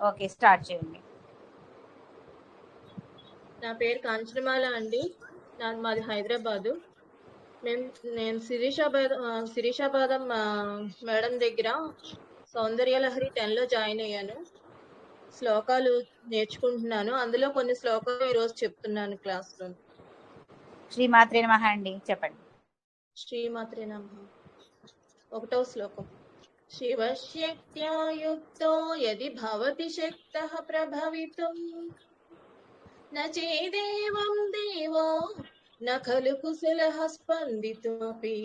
Okay, start చేయండి. నా పేరు కాంచనమాల అండి. మాది హైదరాబాదు. నేను శిరీషాబాదం మేడం దగ్గర సౌందర్యలహరి 10 లో జాయిన్ అయ్యాను. శ్లోకాలు నేర్చుకుంటున్నాను. అందులో కొన్ని శ్లోకాలు ఈరోజు చెప్తున్నాను క్లాస్లో. శ్రీమాత్రే నమః అండి, చెప్పండి. శ్రీమాత్రే నమః. 1వ శ్లోకం. శివశక్త్యా యుక్తో యది భవతి శక్తః ప్రభవితుం న చేదేవం దేవో న ఖలు కుశలః స్పందితోపి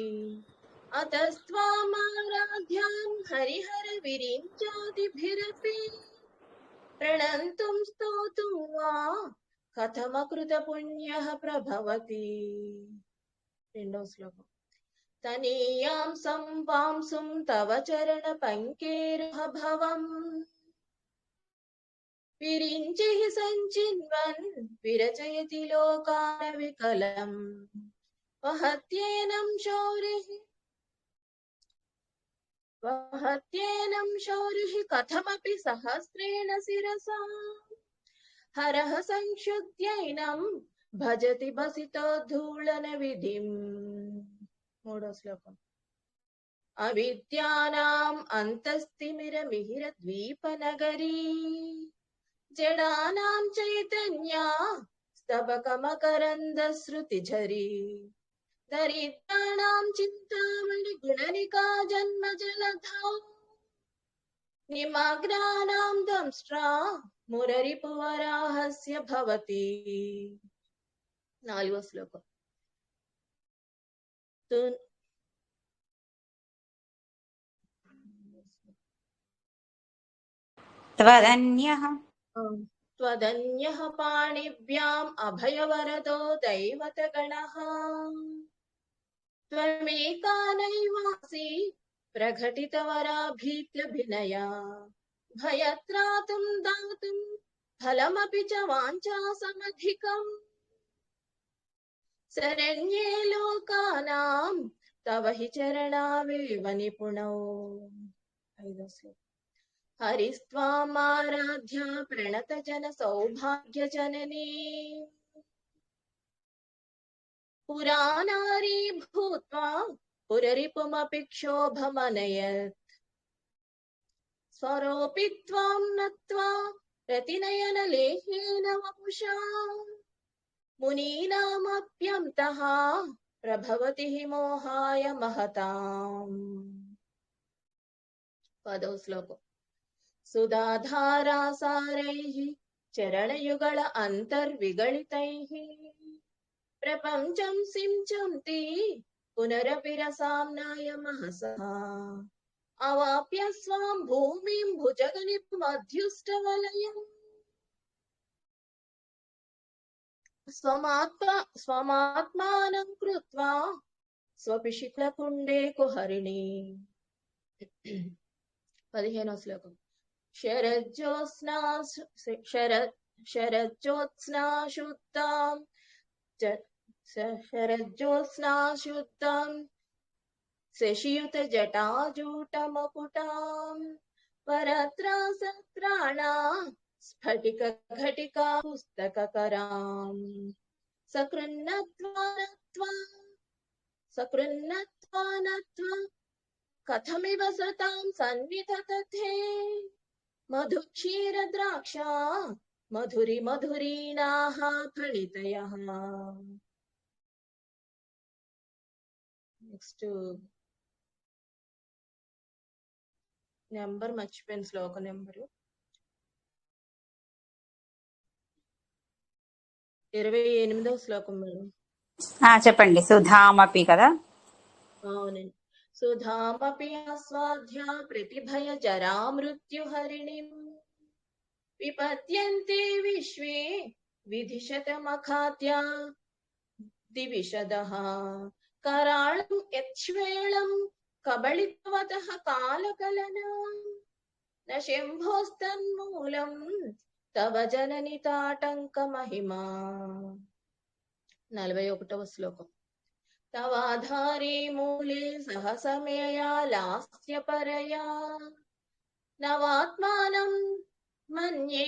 అతస్త్వామారాధ్యాం హరిహర విరించాదిభిరపి ప్రణంతుం స్తోతుం వా కథమకృత పుణ్యః ప్రభవతి. 2వ శ్లోకం. తనీయాం సంవాంసుం తవ చరణ పంకేరుహ భవం విరించి సంచిన్వన్ విరచయతి లోకాన వికలం వహత్యేనం శౌరిః కథమపి సహస్రేణ శిరసా హరః సంక్షుద్యైనం భజతి బసితోద్ధూళన విధిం. 3వ శ్లోకం. అవిద్యానాం అంతస్తిమిరమిహిర ద్వీపనగరీ జడానాం చైతన్యా స్తబకమకరంద శృతిఝరీ దరిద్రాణాం చింతామణి గుణనికా జన్మ జలధౌ నిమగ్నానాం దంష్ట్రా మురరిపువరాహస్య భవతి. 4వ శ్లోకం. త్వదన్యః పాణిభ్యాం అభయవరదో దైవతగణః త్వమేకా నైవాసి ప్రఘటితవరాభీత్యభినయా భయత్రాతుం దాతుం ఫలమపి చ వాంఛాసమధికం శరణ్యే లోకానాం తవ హి చరణావేవ నిపుణౌ. 5వ శ్లోకం. హరిస్త్వామారాధ్య ప్రణత జన సౌభాగ్య జననీ పురానారీ భూత్వా పురరిపుమపి క్షోభమనయత్ స్వరోపి త్వాం నత్వా ప్రతినయన లేహేన వపుషా మునీనామప్యంతః ప్రభవతి మోహాయ మహతాం. 10వ శ్లోకం. సుధాధారాసారైః చరణయుగళ అంతర్విగళితైః ప్రపంచం సించంతి పునరపి రసామ్నాయ మహసః అవాప్య స్వాం భూమిం భుజగనిపుమధ్యుష్టవలయం స్వమాత్మానం కృత్వా స్వపిశిక్లకుండే కుహరిణి. 15వ శ్లోకం. శరజ్యోత్స్నాశుద్ధాం శశియుత జటాజూటమకుటాం పరత్రాసత్రాణా స్ఫటిక ఘటికా పుస్తకకరాం సకృన్నత్వా కథమివ సతాం సన్నిధతతే మధుక్షీర ద్రాక్షా మధురీనాః ఫలితయః. నెక్స్ట్ నెంబర్ మర్చిపోయిన శ్లోక నెంబరు 28వ శ్లోకం మేడం. చెప్పండి. సుధామపి కదా? అవునండి. సుధామపి ఆస్వాద్య ప్రతిభయ జరా మృత్యుహరిణిం విపద్యంతే విశ్వే విధిశతమఖాత్య దివిషదః కరాళం యచ్వేళం కబళితవతః కాలకలనం న శంభోస్తన్మూలం తవ జనని తాటంక మహిమా. 41వ శ్లోకం. తవాధారే మూలే సహసమేయా లాస్య పరయా నవాత్మానం మన్యే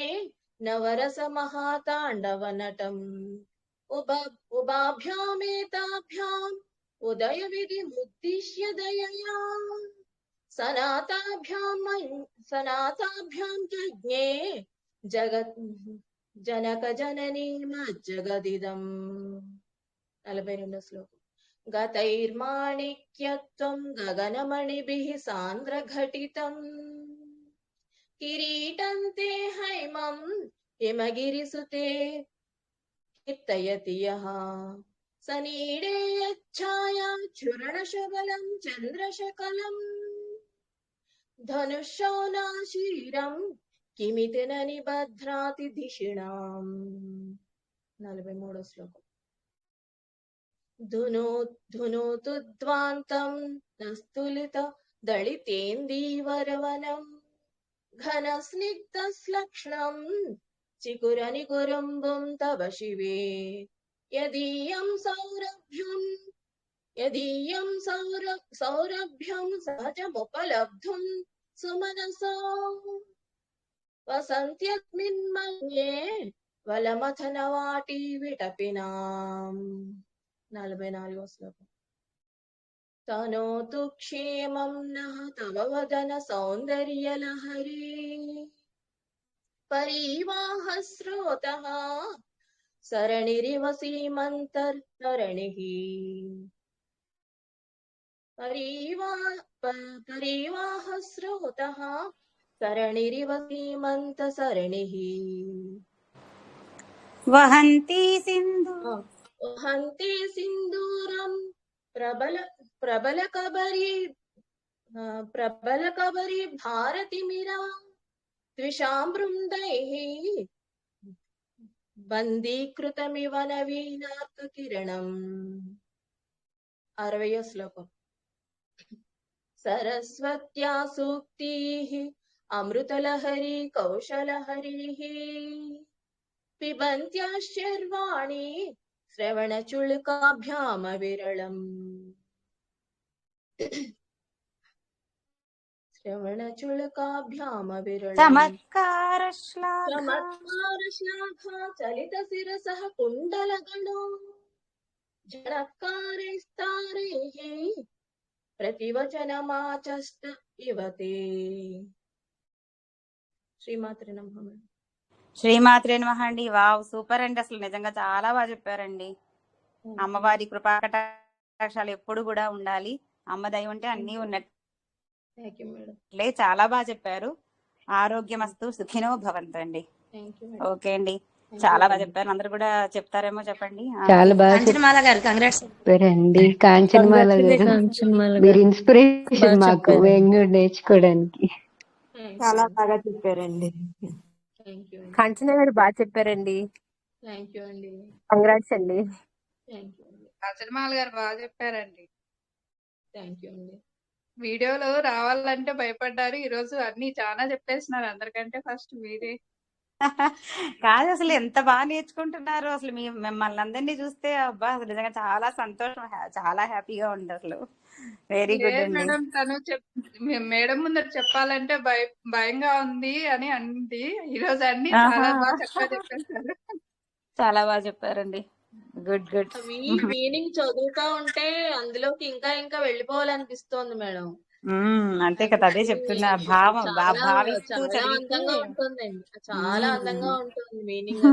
నవరస మహాతాండవ నటం ఉభాభ్యామేతాభ్యాం ఉదయ విధి ముద్దిశ్య దయయా సనాతాభ్యాం జజ్ఞే జగత్ జనక జననీ మజ్జగదిదం. 42వ శ్లోకం. గతైర్మాణిక్యత్వం గగనమణిభిః సాంద్రఘటితం కిరీటం తే హైమం హిమగిరిసుతే కీర్తయతి యః సనీడే యచ్ఛాయా చురణశబలం చంద్రశకలం ధనుషోనాశీరం కిమితి న నిబధ్నాతి ధిషిణాం. 43వ శ్లోకం. ధునోతు ధ్వాంతం నస్తులిత దళితేందీవరవనం ఘన స్నిగ్ధశ్లక్ష్ణం చికురనికురుంబుం తవ శివే యదీయం సౌరభ్యం సహజముపలబ్ధుం సుమనసో వసంత్యస్మిన్మన్యే వలమథనవాటి విటపినాం. 44వ శ్లోకం. తనోతు క్షేమం నః తవ వదన సౌందర్యలహరీ పరీవాహ స్రోతః సరణిరివ సీమంతర్తరణిః పరీవాహ స్రోతః సరణిరివ సీమంత సరణిః వహంతి సింధు వహంతి సింధూరం ప్రబల కబరి భారతిమిరా ద్విషాం బృందైః బందీకృతమివ నవీనార్క కిరణం. 60వ శ్లోకం. సరస్వత్యా సూక్తీః అమృతలహరీ కౌశలహరీః పిబంత్యాశ్చర్వాణి శ్రవణచుళకాభ్యామ విరళం. చమత్కార శ్లాఘ చలిత శిరసః కుండలగణో జనకారైస్తారైః ప్రతివచనమాచష్ట ఇవతే. శ్రీమాత్రే నమః. శ్రీమాత్రే నమః అండి. వావ్, సూపర్ అండి. అసలు నిజంగా చాలా బాగా చెప్పారండి. అమ్మవారి కృపాకటాక్షాలు ఎప్పుడు కూడా ఉండాలి. అమ్మ దయ ఉంటే అన్ని ఉన్నట్లే. చాలా బాగా చెప్పారు. ఆరోగ్యమస్తు, సుఖినో భవంతు అండి. ఓకే అండి, చాలా బాగా చెప్పారు. అందరు కూడా చెప్తారేమో చెప్పండి. చాలా బాగా కాంచనమాల గారు కంగ్రాట్స్ చెప్పారండి. కాంచనమాల గారు మీరు ఇన్స్పిరేషన్ మాకు వేంగుడు నేర్చుకోవడానికి. చాలా బాగా చెప్పారండి. కాంచన గారు బాగా చెప్పారండి. కంగ్రాట్స్ అండి. కాంచనమాల గారు బాగా చెప్పారండి. థ్యాంక్ యూ అండి. వీడియోలో రావాలంటే భయపడ్డారు. ఈ రోజు అన్ని చాలా చెప్పేసినారు. అందరికంటే ఫస్ట్ మీరే. కాదు, అసలు ఎంత బాగా నేర్చుకుంటున్నారు. అసలు మిమ్మల్ని అందరినీ చూస్తే అబ్బా అసలు నిజంగా చాలా సంతోషం, చాలా హ్యాపీగా ఉంది. అసలు వెరీ గుడ్ అండి. మేడం తను మేడం ముందర చెప్పాలంటే భయంగా ఉంది అని అంది. ఈ రోజు అన్ని చాలా బాగా చెప్పేశారు. చాలా బాగా చెప్పారండి. Good good. మీనింగ్ చదువుతా ఉంటే అందులోకి ఇంకా ఇంకా వెళ్ళిపోవాలనిపిస్తోంది మేడం. అంతే కదా, అదే చెప్తున్నా. భావిస్తూ చాలా అందంగా ఉంటుందండి. చాలా అందంగా ఉంటుంది మీనింగ్.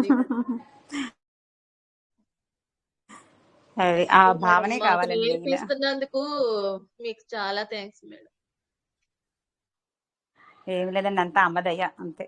అది ఆ భావనే కావాలండి. నేర్పిస్తున్నందుకు మీకు చాలా థ్యాంక్స్ మేడం. ఏమి లేదండి, అంతా అమ్మదయ్య అంతే.